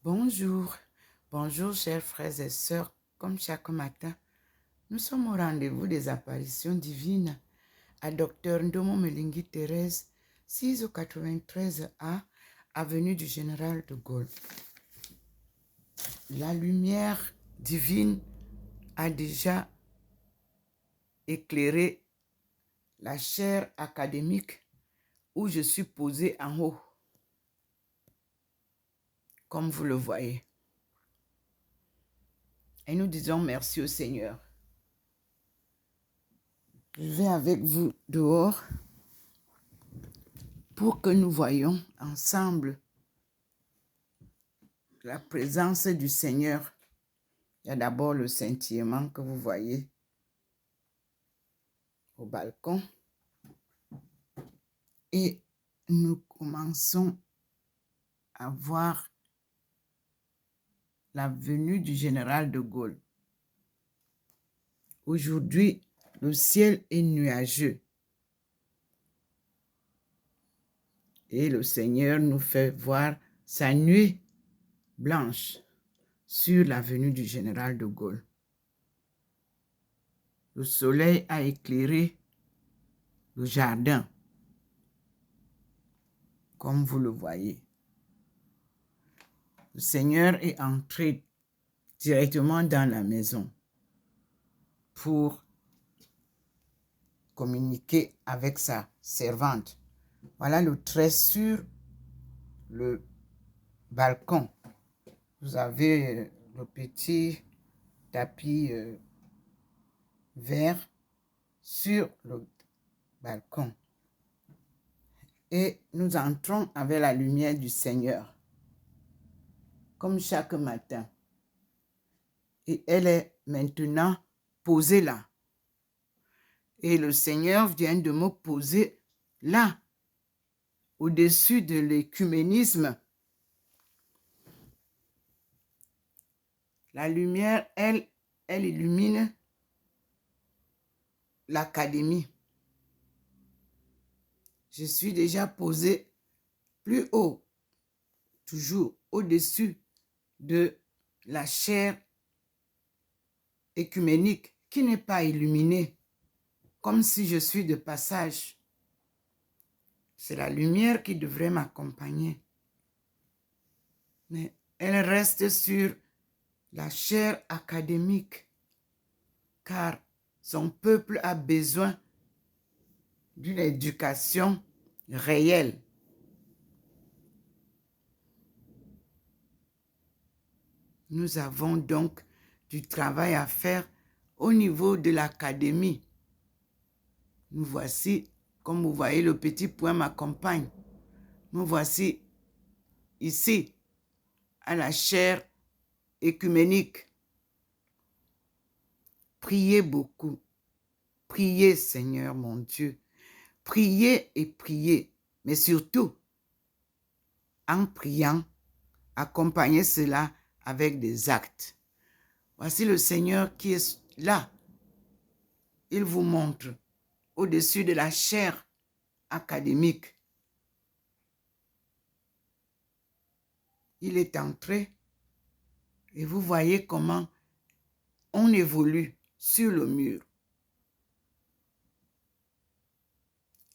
Bonjour, bonjour chers frères et sœurs. Comme chaque matin, nous sommes au rendez-vous des apparitions divines à Dr Ndomo Melingi Thérèse, 6 au 93A, avenue du Général de Gaulle. La lumière divine a déjà éclairé la chaire académique où je suis posée en haut, comme vous le voyez. Et nous disons merci au Seigneur. Je vais avec vous dehors pour que nous voyions ensemble la présence du Seigneur. Il y a d'abord le scintillement que vous voyez au balcon. Et nous commençons à voir la venue du général de Gaulle. Aujourd'hui, le ciel est nuageux. Et le Seigneur nous fait voir sa nuée blanche sur la venue du général de Gaulle. Le soleil a éclairé le jardin, comme vous le voyez. Le Seigneur est entré directement dans la maison pour communiquer avec sa servante. Voilà le trait sur le balcon. Vous avez le petit tapis vert sur le balcon. Et nous entrons avec la lumière du Seigneur, comme chaque matin. Et elle est maintenant posée là. Et le Seigneur vient de me poser là, au-dessus de l'écuménisme. La lumière, elle illumine l'académie. Je suis déjà posé plus haut, toujours au-dessus de la chaire écuménique qui n'est pas illuminée, comme si je suis de passage. C'est la lumière qui devrait m'accompagner. Mais elle reste sur la chaire académique, car son peuple a besoin d'une éducation réelle. Nous avons donc du travail à faire au niveau de l'académie. Nous voici, comme vous voyez, le petit point m'accompagne. Nous voici ici, à la chaire écuménique. Priez beaucoup. Priez, Seigneur mon Dieu. Priez et priez. Mais surtout, en priant, accompagnez cela avec des actes. Voici le Seigneur qui est là. Il vous montre au-dessus de la chaire académique. Il est entré et vous voyez comment on évolue sur le mur.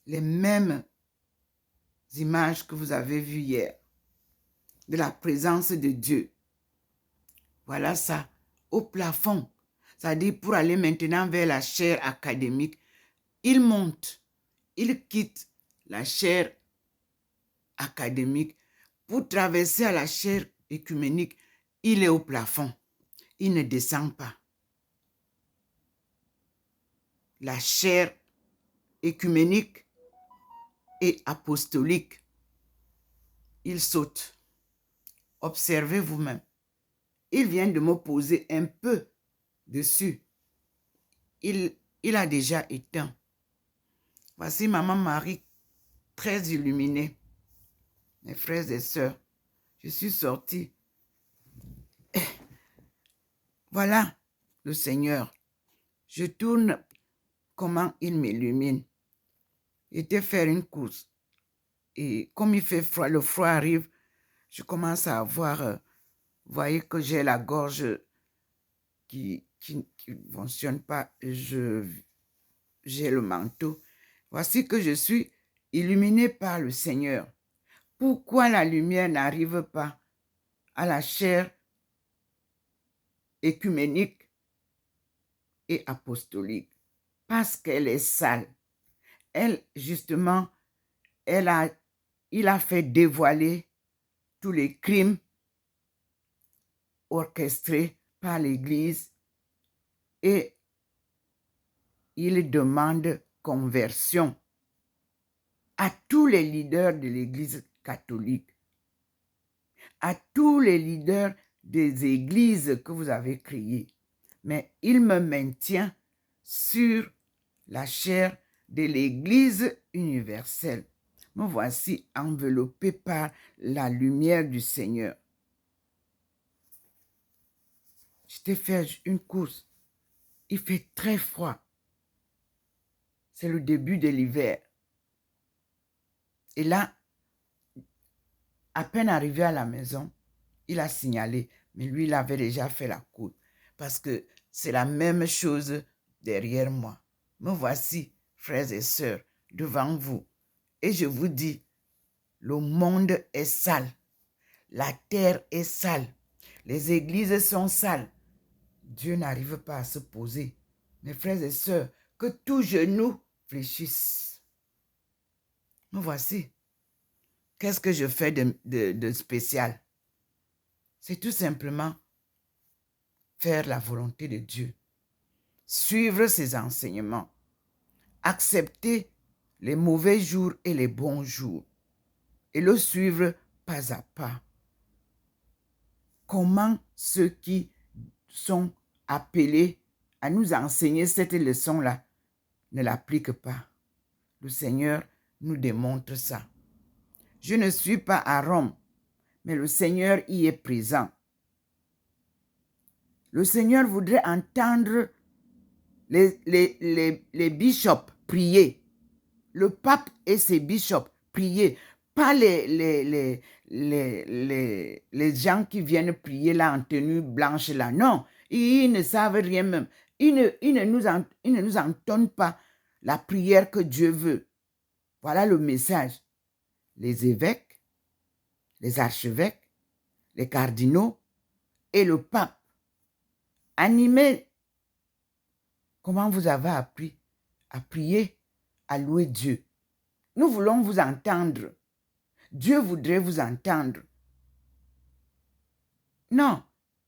Les mêmes images que vous avez vues hier de la présence de Dieu. Voilà ça, au plafond. C'est-à-dire pour aller maintenant vers la chaire académique, il monte, il quitte la chaire académique pour traverser à la chaire écuménique. Il est au plafond, il ne descend pas. La chaire écuménique et apostolique, il saute. Observez vous-même. Il vient de me poser un peu dessus. Il a déjà éteint. Voici Maman Marie, très illuminée. Mes frères et sœurs, je suis sortie. Voilà le Seigneur. Je tourne comment il m'illumine. J'étais faire une course. Et comme il fait froid, le froid arrive, je commence à avoir Vous voyez que j'ai la gorge qui ne fonctionne pas. J'ai le manteau. Voici que je suis illuminé par le Seigneur. Pourquoi la lumière n'arrive pas à la chair écuménique et apostolique? Parce qu'elle est sale. Elle, justement, il a fait dévoiler tous les crimes orchestrés par l'Église et il demande conversion à tous les leaders de l'Église catholique, à tous les leaders des églises que vous avez créées. Mais il me maintient sur la chair de l'Église universelle. Me voici enveloppé par la lumière du Seigneur. J'étais faire une course. Il fait très froid. C'est le début de l'hiver. Et là, à peine arrivé à la maison, il a signalé, mais lui, il avait déjà fait la course. Parce que c'est la même chose derrière moi. Me voici, frères et sœurs, devant vous. Et je vous dis, le monde est sale. La terre est sale. Les églises sont sales. Dieu n'arrive pas à se poser. Mes frères et sœurs, que tout genou fléchisse. Me voici. Qu'est-ce que je fais de spécial? C'est tout simplement faire la volonté de Dieu. Suivre ses enseignements. Accepter les mauvais jours et les bons jours. Et le suivre pas à pas. Comment ceux qui sont appelés à nous enseigner cette leçon-là ne l'appliquent pas? Le Seigneur nous démontre ça. Je ne suis pas à Rome, mais le Seigneur y est présent. Le Seigneur voudrait entendre les bishops prier. Le pape et ses bishops prier. Pas les gens qui viennent prier là en tenue blanche là. Non, ils ne savent rien même. Ils ne nous entonnent pas la prière que Dieu veut. Voilà le message. Les évêques, les archevêques, les cardinaux et le pape. Animez. Comment vous avez appris à prier, à louer Dieu? Nous voulons vous entendre. Dieu voudrait vous entendre. Non,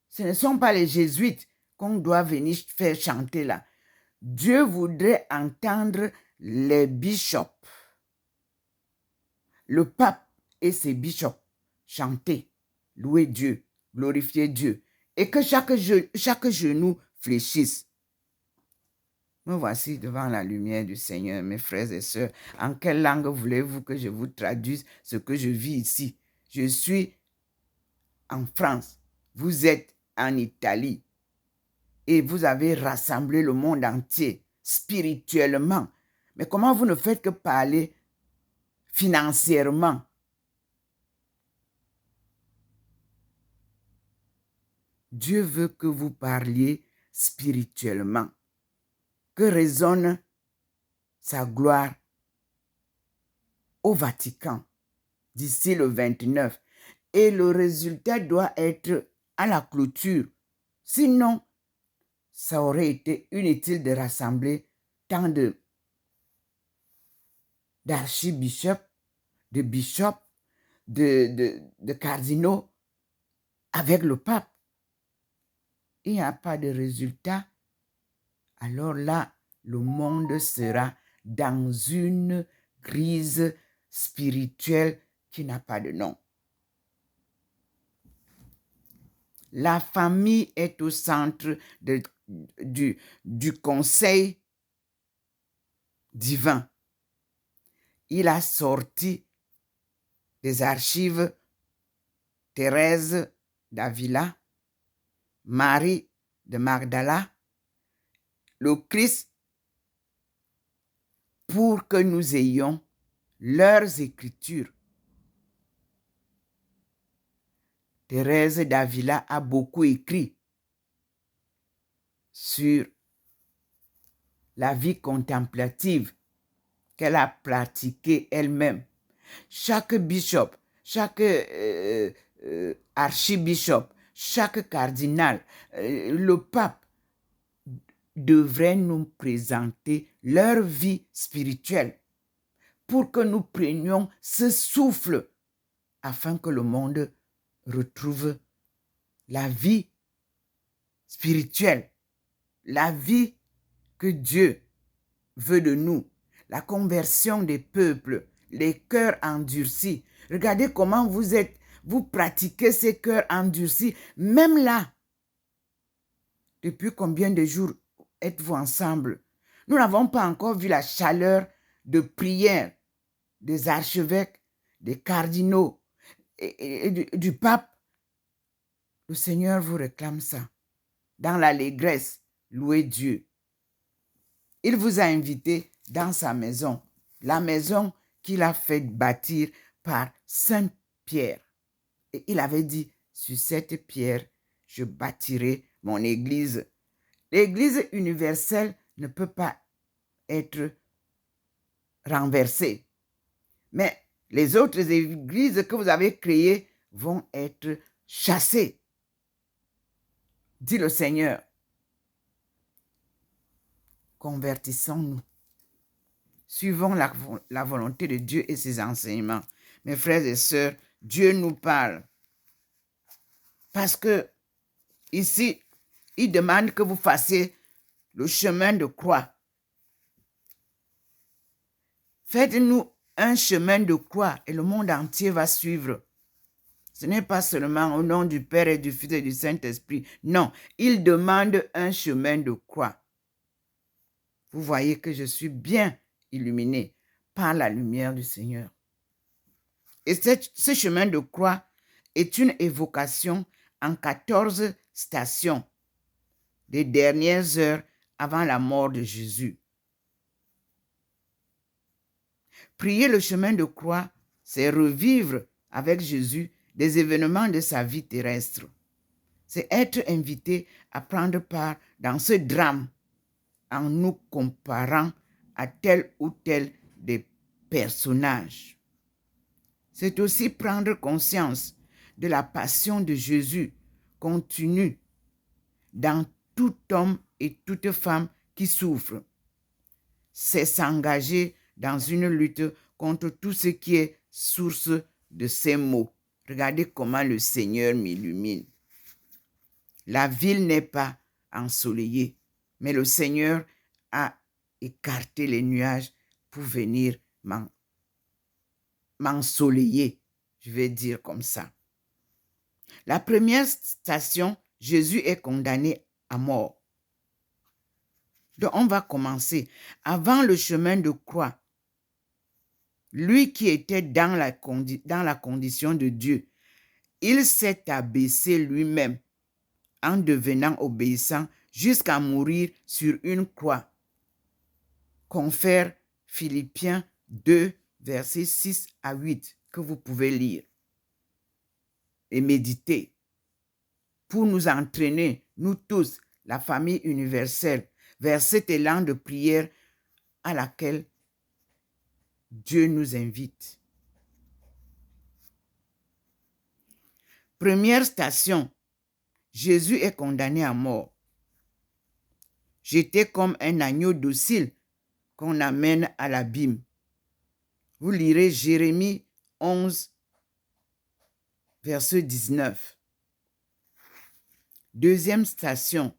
ce ne sont pas les jésuites qu'on doit venir faire chanter là. Dieu voudrait entendre les bishops, le pape et ses bishops chanter, louer Dieu, glorifier Dieu, et que chaque genou fléchisse. Me voici devant la lumière du Seigneur, mes frères et sœurs. En quelle langue voulez-vous que je vous traduise ce que je vis ici? Je suis en France. Vous êtes en Italie. Et vous avez rassemblé le monde entier spirituellement. Mais comment vous ne faites que parler financièrement? Dieu veut que vous parliez spirituellement. Que résonne sa gloire au Vatican d'ici le 29. Et le résultat doit être à la clôture. Sinon, ça aurait été inutile de rassembler tant d'archibishops, de bishops, de cardinaux avec le pape. Il n'y a pas de résultat. Alors là, le monde sera dans une crise spirituelle qui n'a pas de nom. La famille est au centre du conseil divin. Il a sorti des archives Thérèse d'Avila, Marie de Magdala, le Christ, pour que nous ayons leurs écritures. Thérèse d'Avila a beaucoup écrit sur la vie contemplative qu'elle a pratiquée elle-même. Chaque bishop, chaque archibishop, chaque cardinal, le pape devrait nous présenter leur vie spirituelle pour que nous prenions ce souffle afin que le monde retrouve la vie spirituelle, la vie que Dieu veut de nous, la conversion des peuples, les cœurs endurcis. Regardez comment vous pratiquez ces cœurs endurcis, même là. Depuis combien de jours êtes-vous ensemble? Nous n'avons pas encore vu la chaleur de prière des archevêques, des cardinaux et du pape. Le Seigneur vous réclame ça. Dans l'allégresse, louez Dieu. Il vous a invité dans sa maison, la maison qu'il a fait bâtir par Saint Pierre. Et il avait dit, sur cette pierre, je bâtirai mon église. L'église universelle ne peut pas être renversée. Mais les autres églises que vous avez créées vont être chassées, dit le Seigneur. Convertissons-nous. Suivons la volonté de Dieu et ses enseignements. Mes frères et sœurs, Dieu nous parle. Parce que ici, il demande que vous fassiez le chemin de croix. Faites-nous un chemin de croix et le monde entier va suivre. Ce n'est pas seulement au nom du Père et du Fils et du Saint-Esprit. Non, il demande un chemin de croix. Vous voyez que je suis bien illuminé par la lumière du Seigneur. Et ce chemin de croix est une évocation en 14 stations des dernières heures avant la mort de Jésus. Prier le chemin de croix, c'est revivre avec Jésus des événements de sa vie terrestre. C'est être invité à prendre part dans ce drame en nous comparant à tel ou tel des personnages. C'est aussi prendre conscience de la passion de Jésus contenue dans tout homme et toute femme qui souffre. C'est s'engager dans une lutte contre tout ce qui est source de ces maux. Regardez comment le Seigneur m'illumine. La ville n'est pas ensoleillée, mais le Seigneur a écarté les nuages pour venir m'ensoleiller, je vais dire comme ça. La première station, Jésus est condamné à mort. Donc on va commencer. Avant le chemin de croix, lui qui était dans la condition de Dieu, il s'est abaissé lui-même en devenant obéissant jusqu'à mourir sur une croix. Confère Philippiens 2, versets 6 à 8, que vous pouvez lire et méditer pour nous entraîner, nous tous, la famille universelle, vers cet élan de prière à laquelle Dieu nous invite. Première station, Jésus est condamné à mort. J'étais comme un agneau docile qu'on amène à l'abîme. Vous lirez Jérémie 11, verset 19. Deuxième station,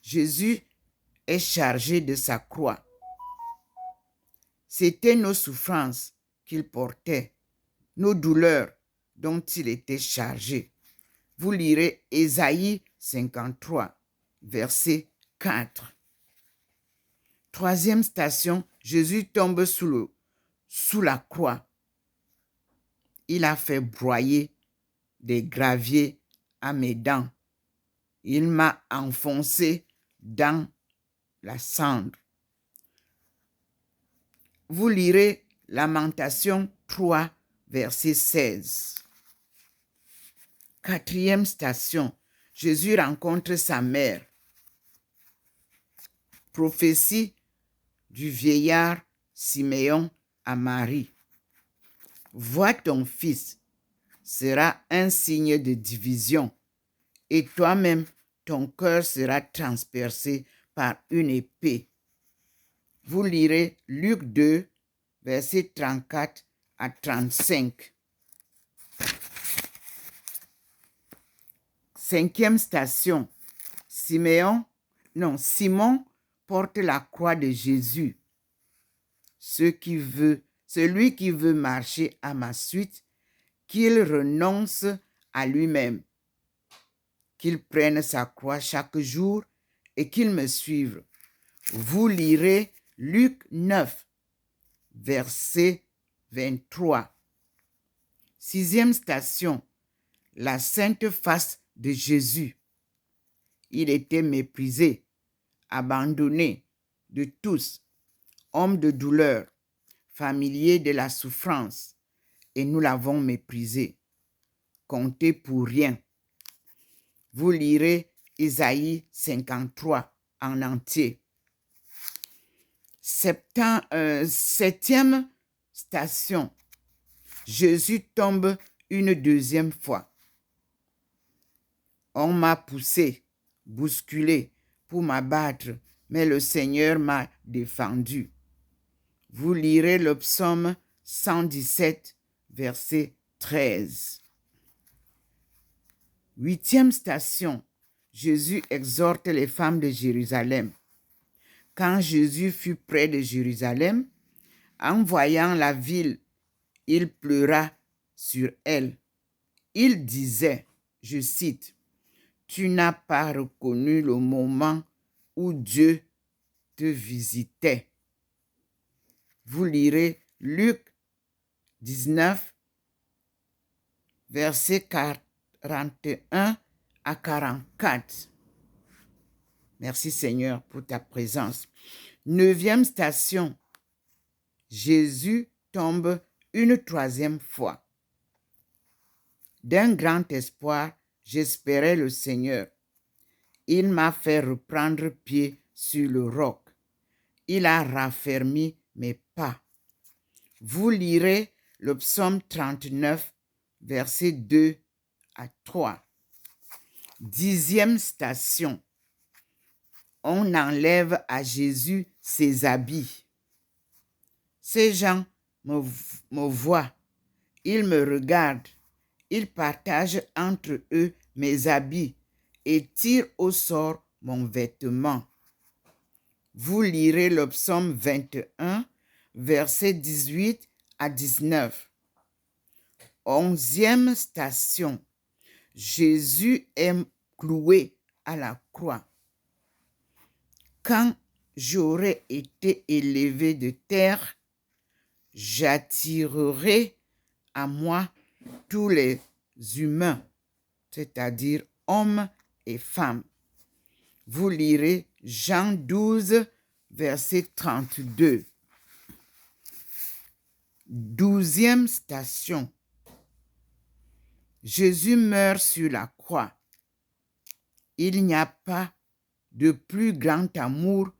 Jésus est chargé de sa croix. C'était nos souffrances qu'il portait, nos douleurs dont il était chargé. Vous lirez Ésaïe 53, verset 4. Troisième station, Jésus tombe sous la croix. Il a fait broyer des graviers à mes dents. Il m'a enfoncé dans la cendre. Vous lirez Lamentation 3, verset 16. 4e station, Jésus rencontre sa mère. Prophétie du vieillard Siméon à Marie. Vois ton fils sera un signe de division, et toi-même, ton cœur sera transpercé par une épée. Vous lirez Luc 2, versets 34 à 35. 5e station, Simon porte la croix de Jésus. Celui qui veut marcher à ma suite, qu'il renonce à lui-même, qu'il prenne sa croix chaque jour et qu'il me suive. Vous lirez Luc 9, verset 23. 6e station, la sainte face de Jésus. Il était méprisé, abandonné de tous, homme de douleur, familier de la souffrance, et nous l'avons méprisé, compté pour rien. Vous lirez Isaïe 53 en entier. 7e station, Jésus tombe une 2e fois. On m'a poussé, bousculé pour m'abattre, mais le Seigneur m'a défendu. Vous lirez le psaume 117, verset 13. 8e station, Jésus exhorte les femmes de Jérusalem. Quand Jésus fut près de Jérusalem, en voyant la ville, il pleura sur elle. Il disait, je cite, « Tu n'as pas reconnu le moment où Dieu te visitait. » Vous lirez Luc 19, versets 41 à 44. Merci Seigneur pour ta présence. 9e station, Jésus tombe une 3e fois. D'un grand espoir, j'espérais le Seigneur. Il m'a fait reprendre pied sur le roc. Il a raffermi mes pas. Vous lirez le psaume 39, versets 2 à 3. 10e station, on enlève à Jésus ses habits. Ces gens me voient, ils me regardent, ils partagent entre eux mes habits et tirent au sort mon vêtement. Vous lirez le psaume 21, versets 18 à 19. 11e station, Jésus est cloué à la croix. Quand j'aurai été élevé de terre, j'attirerai à moi tous les humains, c'est-à-dire hommes et femmes. Vous lirez Jean 12, verset 32. 12e station, Jésus meurt sur la croix. Il n'y a pas de plus grand amour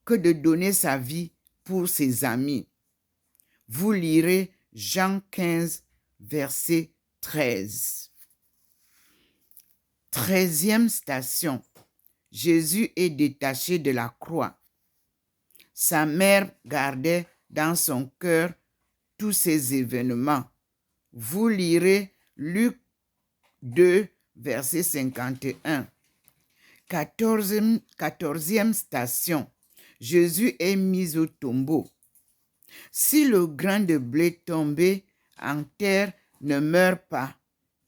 que de donner sa vie pour ses amis. Vous lirez Jean 15, verset 13. 13e station, Jésus est détaché de la croix. Sa mère gardait dans son cœur tous ces événements. Vous lirez Luc 2, verset 51. 14e station, Jésus est mis au tombeau. Si le grain de blé tombé en terre ne meurt pas,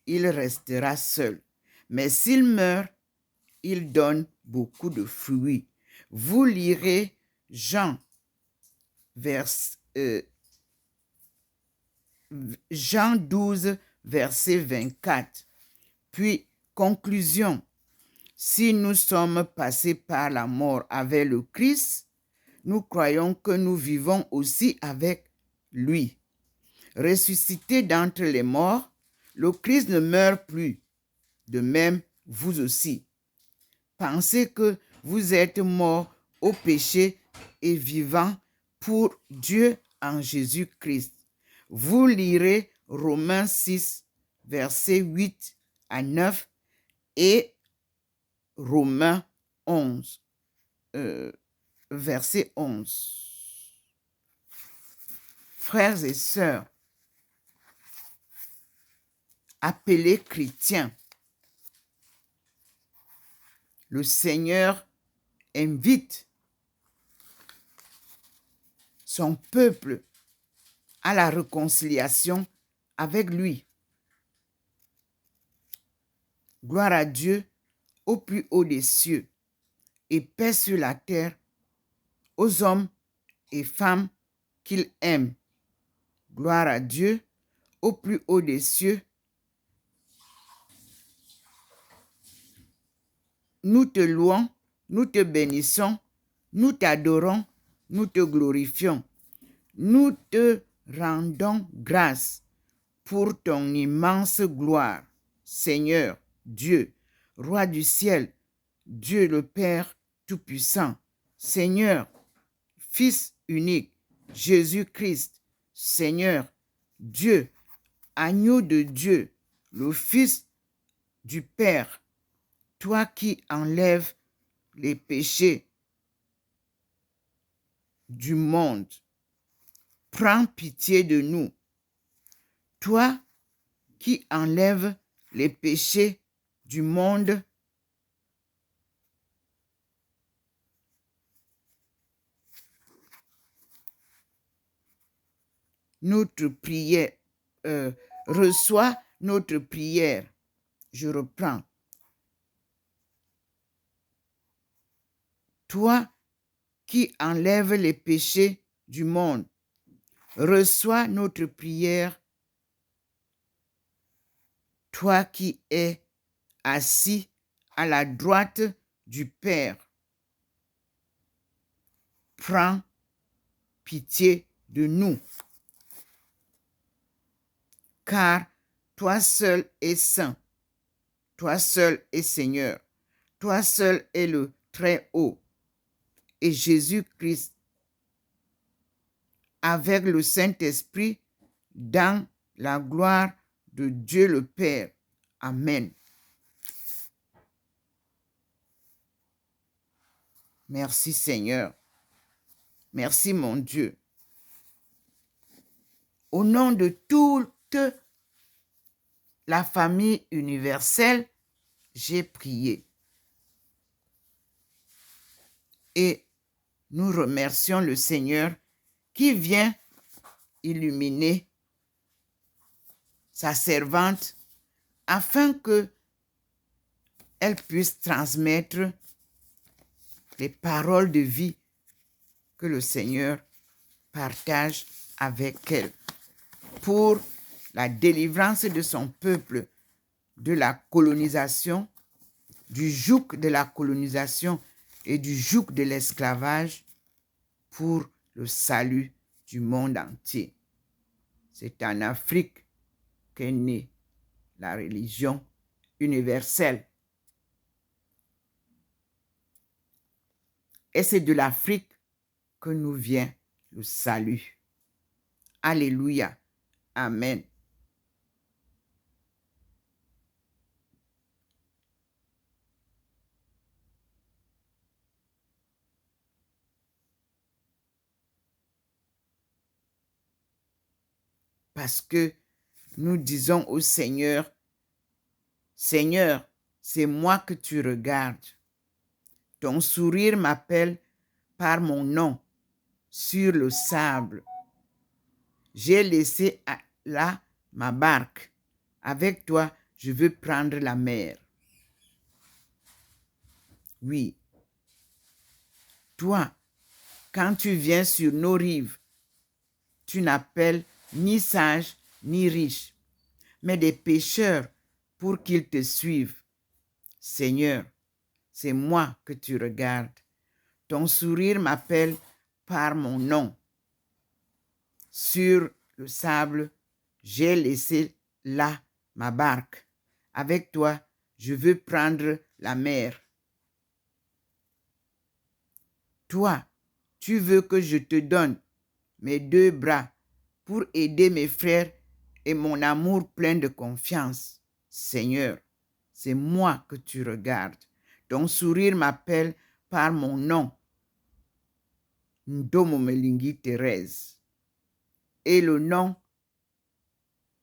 il restera seul. Mais s'il meurt, il donne beaucoup de fruits. Vous lirez Jean 12, verset 24. Puis, conclusion. Si nous sommes passés par la mort avec le Christ, nous croyons que nous vivons aussi avec lui. Ressuscité d'entre les morts, le Christ ne meurt plus. De même, vous aussi. Pensez que vous êtes morts au péché et vivants pour Dieu en Jésus-Christ. Vous lirez Romains 6, versets 8 à 9 et Romains 11, verset 11. Frères et sœurs, appelés chrétiens, le Seigneur invite son peuple à la réconciliation avec lui. Gloire à Dieu au plus haut des cieux et paix sur la terre aux hommes et femmes qu'il aime. Gloire à Dieu au plus haut des cieux. Nous te louons, nous te bénissons, nous t'adorons, nous te glorifions. Nous te rendons grâce pour ton immense gloire, Seigneur, Dieu, Roi du ciel, Dieu le Père Tout-Puissant, Seigneur, Fils unique, Jésus-Christ, Seigneur, Dieu, agneau de Dieu, le Fils du Père, toi qui enlèves les péchés du monde. Prends pitié de nous. Toi qui enlèves les péchés du monde, notre prière, reçois notre prière. Je reprends. Toi qui enlèves les péchés du monde, reçois notre prière. Toi qui es assis à la droite du Père, prends pitié de nous. Car toi seul es saint, toi seul es Seigneur, toi seul es le Très-Haut. Et Jésus-Christ, avec le Saint-Esprit, dans la gloire de Dieu le Père. Amen. Merci Seigneur. Merci mon Dieu. Au nom de toute la famille universelle, j'ai prié. Et nous remercions le Seigneur qui vient illuminer sa servante afin que elle puisse transmettre les paroles de vie que le Seigneur partage avec elle pour la délivrance de son peuple de la colonisation, du joug de la colonisation et du joug de l'esclavage, pour le salut du monde entier. C'est en Afrique qu'est née la religion universelle. Et c'est de l'Afrique que nous vient le salut. Alléluia. Amen. Parce que nous disons au Seigneur, Seigneur, c'est moi que tu regardes. Ton sourire m'appelle par mon nom sur le sable. J'ai laissé là ma barque. Avec toi, je veux prendre la mer. Oui. Toi, quand tu viens sur nos rives, tu n'appelles ni sage ni riche, mais des pécheurs pour qu'ils te suivent. Seigneur, c'est moi que tu regardes. Ton sourire m'appelle par mon nom. Sur le sable, j'ai laissé là ma barque. Avec toi, je veux prendre la mer. Toi, tu veux que je te donne mes 2 bras pour aider mes frères et mon amour plein de confiance. Seigneur, c'est moi que tu regardes. Ton sourire m'appelle par mon nom. Ndomo Melingi Thérèse. Et le nom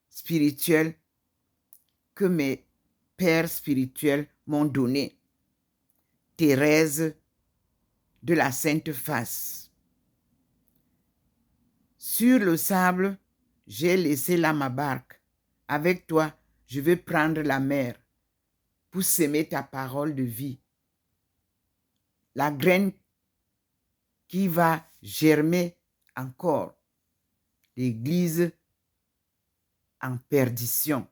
spirituel que mes pères spirituels m'ont donné. Thérèse de la Sainte Face. Sur le sable, j'ai laissé là ma barque. Avec toi, je vais prendre la mer pour s'aimer ta parole de vie. La graine qui va germer encore l'Église en perdition.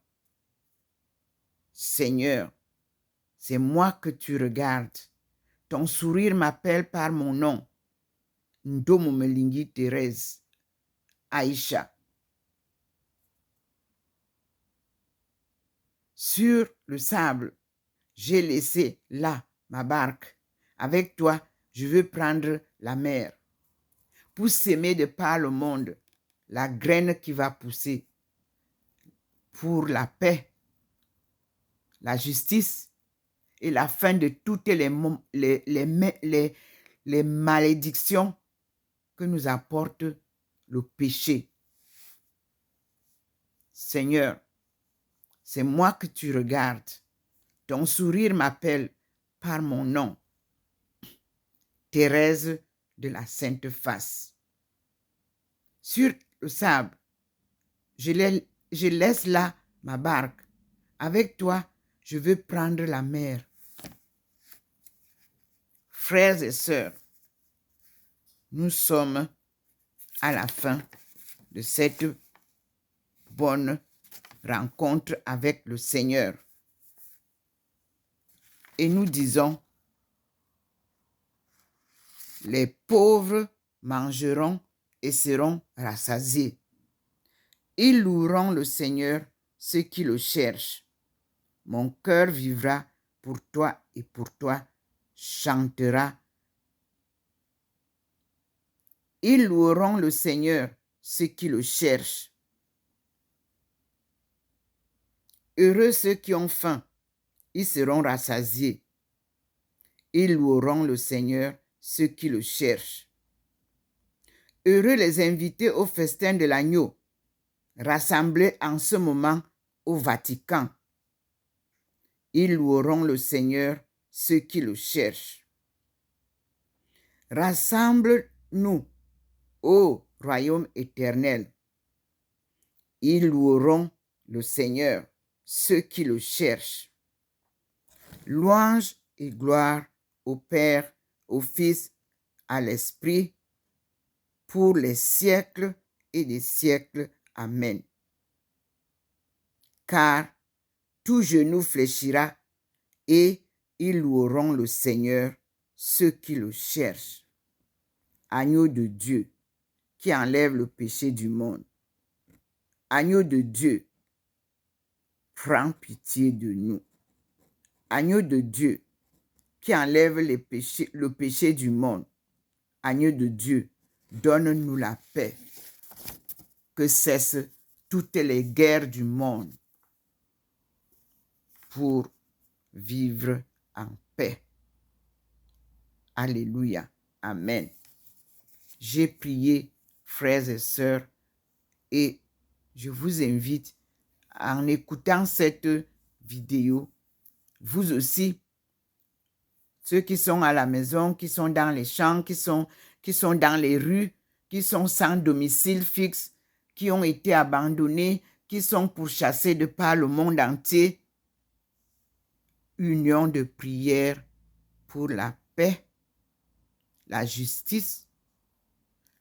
Seigneur, c'est moi que tu regardes. Ton sourire m'appelle par mon nom. Ndomo Melingi Thérèse. Aïcha. Sur le sable, j'ai laissé là ma barque. Avec toi, je veux prendre la mer. Pour s'aimer de par le monde, la graine qui va pousser. Pour la paix, la justice et la fin de toutes les malédictions que nous apporte le péché. Seigneur, c'est moi que tu regardes. Ton sourire m'appelle par mon nom. Thérèse de la Sainte Face. Sur le sable, je laisse là ma barque. Avec toi, je veux prendre la mer. Frères et sœurs, nous sommes à la fin de cette bonne rencontre avec le Seigneur. Et nous disons, les pauvres mangeront et seront rassasiés. Ils loueront le Seigneur, ceux qui le cherchent. Mon cœur vivra pour toi et pour toi chantera. Ils loueront le Seigneur, ceux qui le cherchent. Heureux ceux qui ont faim, ils seront rassasiés. Ils loueront le Seigneur, ceux qui le cherchent. Heureux les invités au festin de l'agneau, rassemblés en ce moment au Vatican. Ils loueront le Seigneur, ceux qui le cherchent. Rassemble-nous, ô royaume éternel. Ils loueront le Seigneur, ceux qui le cherchent. Louange et gloire au Père, au Fils, à l'Esprit, pour les siècles et des siècles. Amen. Car tout genou fléchira et ils loueront le Seigneur, ceux qui le cherchent. Agneau de Dieu, qui enlève le péché du monde. Agneau de Dieu, prends pitié de nous. Agneau de Dieu, qui enlève le péché du monde. Agneau de Dieu, donne-nous la paix. Que cessent toutes les guerres du monde pour vivre en paix. Alléluia. Amen. J'ai prié, frères et sœurs, et je vous invite, en écoutant cette vidéo, vous aussi, ceux qui sont à la maison, qui sont dans les champs, qui sont dans les rues, qui sont sans domicile fixe, qui ont été abandonnés, qui sont pourchassés de par le monde entier. Union de prière pour la paix, la justice,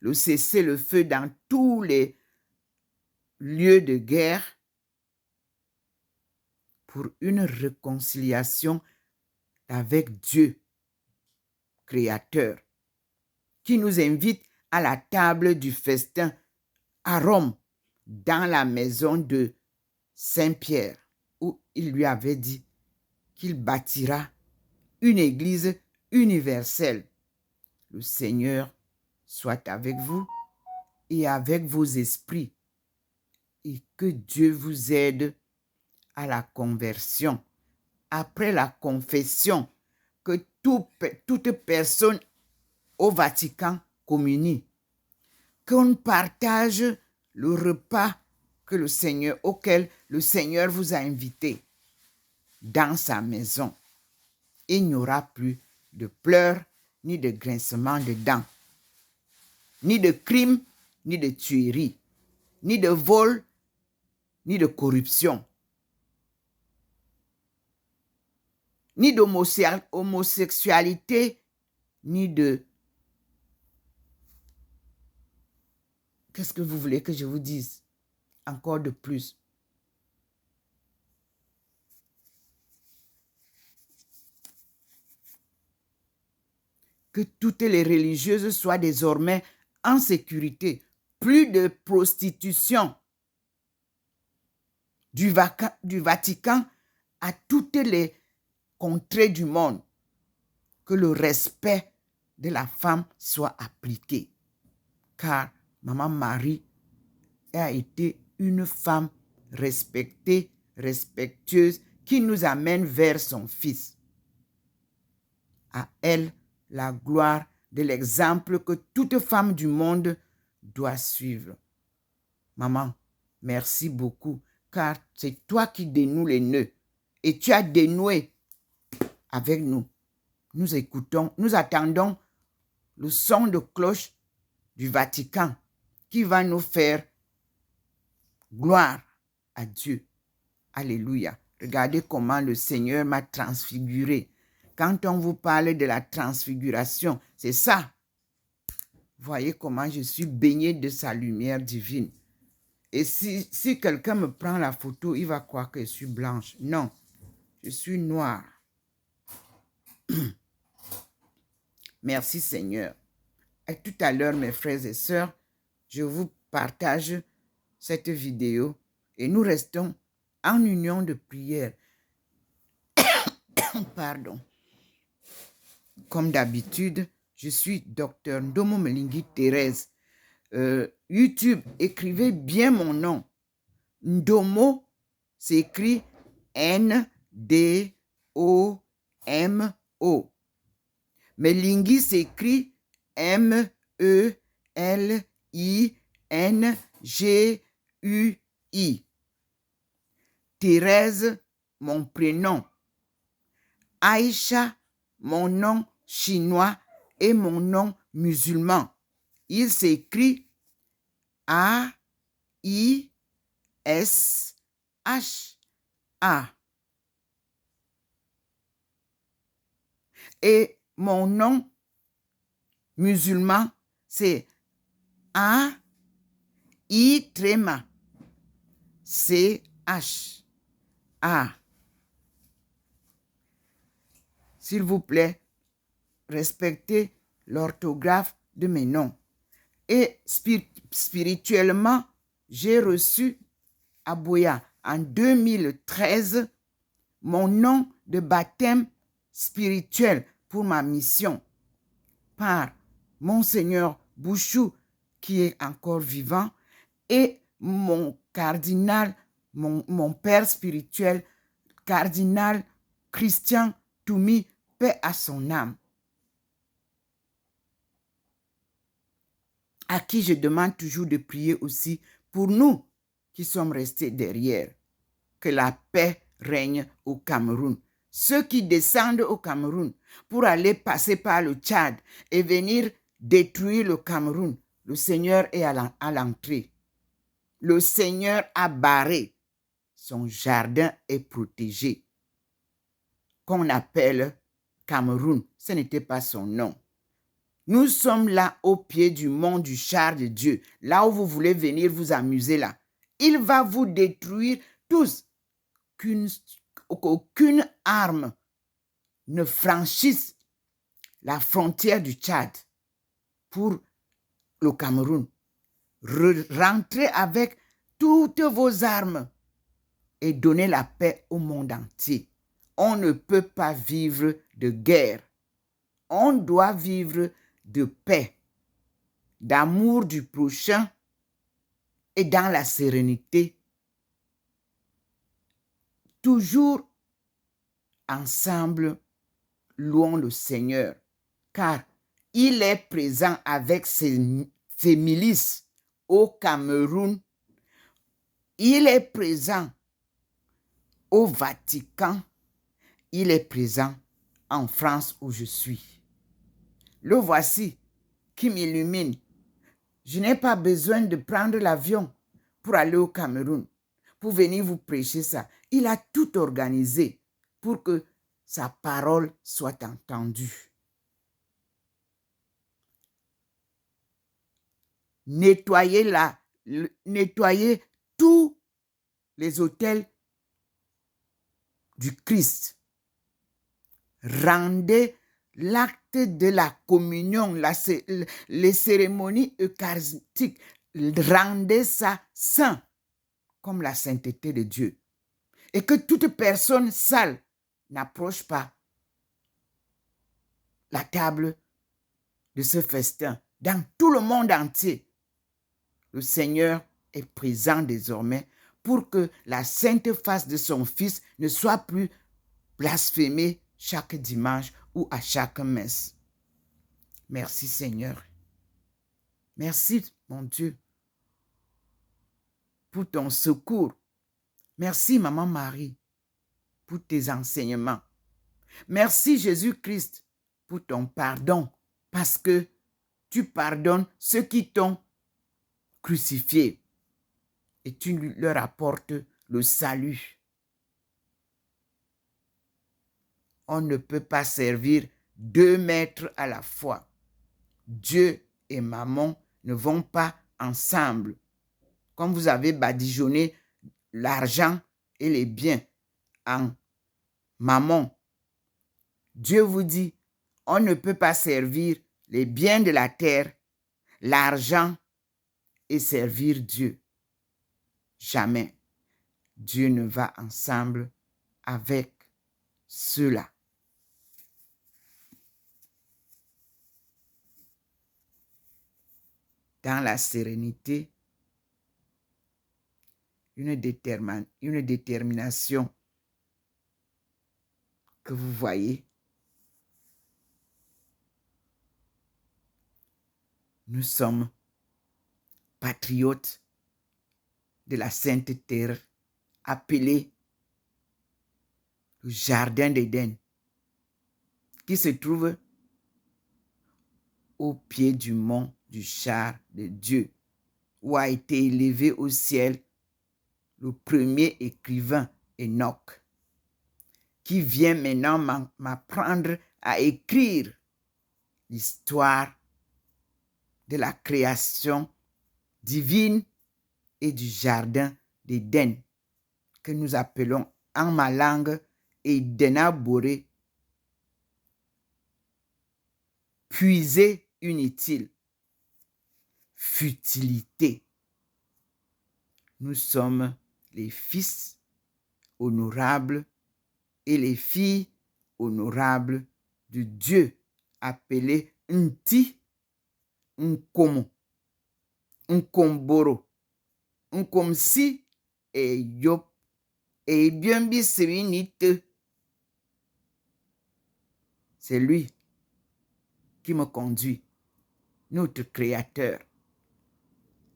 le cessez-le-feu dans tous les lieux de guerre, pour une réconciliation avec Dieu, Créateur, qui nous invite à la table du festin à Rome, dans la maison de Saint-Pierre, où il lui avait dit, qu'il bâtira une église universelle. Le Seigneur soit avec vous et avec vos esprits, et que Dieu vous aide à la conversion. Après la confession, que toute personne au Vatican communie, qu'on partage le repas que auquel le Seigneur vous a invité dans sa maison. Il n'y aura plus de pleurs, ni de grincement de dents, ni de crimes, ni de tueries, ni de vol, ni de corruption, ni d'homosexualité, ni de... Qu'est-ce que vous voulez que je vous dise? Encore de plus. Que toutes les religieuses soient désormais en sécurité. Plus de prostitution du Vatican à toutes les contrées du monde. Que le respect de la femme soit appliqué. Car Maman Marie a été une femme respectée, respectueuse, qui nous amène vers son Fils. À elle, la gloire de l'exemple que toute femme du monde doit suivre. Maman, merci beaucoup, car c'est toi qui dénoues les nœuds. Et tu as dénoué avec nous. Nous écoutons, nous attendons le son de cloche du Vatican qui va nous faire gloire à Dieu. Alléluia. Regardez comment le Seigneur m'a transfiguré. Quand on vous parle de la transfiguration, c'est ça. Voyez comment je suis baigné de sa lumière divine. Et si quelqu'un me prend la photo, il va croire que je suis blanche. Non, je suis noire. Merci Seigneur. Et tout à l'heure, mes frères et sœurs, je vous partage cette vidéo et nous restons en union de prière. Pardon. Comme d'habitude, je suis Dr Ndomo Mlingi Thérèse. YouTube, écrivez bien mon nom. Ndomo s'écrit N-D-O-M-O. Mlingi s'écrit M-E-L-I-N-G-U-I. Thérèse, mon prénom. Aïcha, mon nom chinois et mon nom musulman. Il s'écrit A-I-S-H-A. Et mon nom musulman, c'est A-I-C-H-A. S'il vous plaît, respectez l'orthographe de mes noms. Et spirituellement, j'ai reçu à Boya en 2013 mon nom de baptême spirituel pour ma mission par Monseigneur Bouchou, qui est encore vivant, et mon cardinal, mon père spirituel, cardinal Christian Toumi, paix à son âme, à qui je demande toujours de prier aussi pour nous qui sommes restés derrière. Que la paix règne au Cameroun. Ceux qui descendent au Cameroun pour aller passer par le Tchad et venir détruire le Cameroun, le Seigneur est à l'entrée. Le Seigneur a barré. Son jardin est protégé. Qu'on appelle Cameroun, ce n'était pas son nom. Nous sommes là au pied du mont du char de Dieu, là où vous voulez venir vous amuser là. Il va vous détruire tous. Qu'aucune arme ne franchisse la frontière du Tchad pour le Cameroun. Rentrez avec toutes vos armes et donnez la paix au monde entier. on ne peut pas vivre de guerre. On doit vivre de paix, d'amour du prochain et dans la sérénité. Toujours ensemble, louons le Seigneur, car il est présent avec ses milices au Cameroun. Il est présent au Vatican. Il est présent en France où je suis. Le voici qui m'illumine. Je n'ai pas besoin de prendre l'avion pour aller au Cameroun, pour venir vous prêcher ça. Il a tout organisé pour que sa parole soit entendue. Nettoyez tous les hôtels du Christ. Rendez l'acte de la communion, les cérémonies eucharistiques, rendez ça saint, comme la sainteté de Dieu. Et que toute personne sale n'approche pas la table de ce festin. Dans tout le monde entier, le Seigneur est présent désormais pour que la sainte face de son Fils ne soit plus blasphémée chaque dimanche ou à chaque messe. Merci Seigneur. Merci mon Dieu pour ton secours. Merci Maman Marie pour tes enseignements. Merci Jésus-Christ pour ton pardon parce que tu pardonnes ceux qui t'ont crucifié et tu leur apportes le salut. On ne peut pas servir 2 maîtres à la fois. Dieu et maman ne vont pas ensemble. Comme vous avez badigeonné l'argent et les biens en maman, Dieu vous dit, on ne peut pas servir les biens de la terre, l'argent et servir Dieu. Jamais. Dieu ne va ensemble avec cela. Dans la sérénité, une détermination que vous voyez. Nous sommes patriotes de la Sainte Terre, appelés le Jardin d'Éden, qui se trouve au pied du mont du char de Dieu, où a été élevé au ciel le premier écrivain Enoch, qui vient maintenant m'apprendre à écrire l'histoire de la création divine et du jardin d'Éden, que nous appelons en ma langue Edena Boré, puiser inutile, futilité. Nous sommes les fils honorables et les filles honorables de Dieu, appelés Nti, Nkomo, Nkomboro, Nkomsi et Yop, et Bienbi Sérénite. C'est lui qui me conduit, notre Créateur.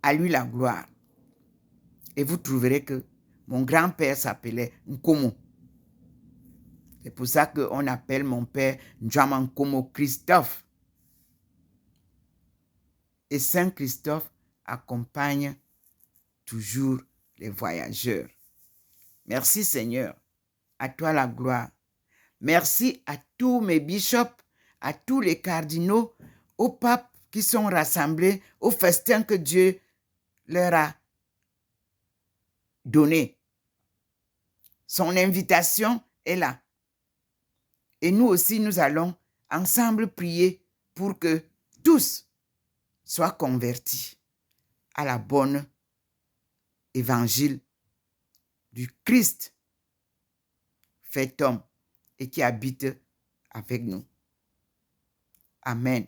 À lui la gloire. Et vous trouverez que mon grand-père s'appelait Nkomo. C'est pour ça qu'on appelle mon père Ndjama Nkomo Christophe. Et Saint Christophe accompagne toujours les voyageurs. Merci Seigneur. À toi la gloire. Merci à tous mes bishops, à tous les cardinaux, aux papes qui sont rassemblés au festin que Dieu leur a donné. Son invitation est là. Et nous aussi, nous allons ensemble prier pour que tous soient convertis à la bonne évangile du Christ fait homme. et qui habite avec nous. Amen.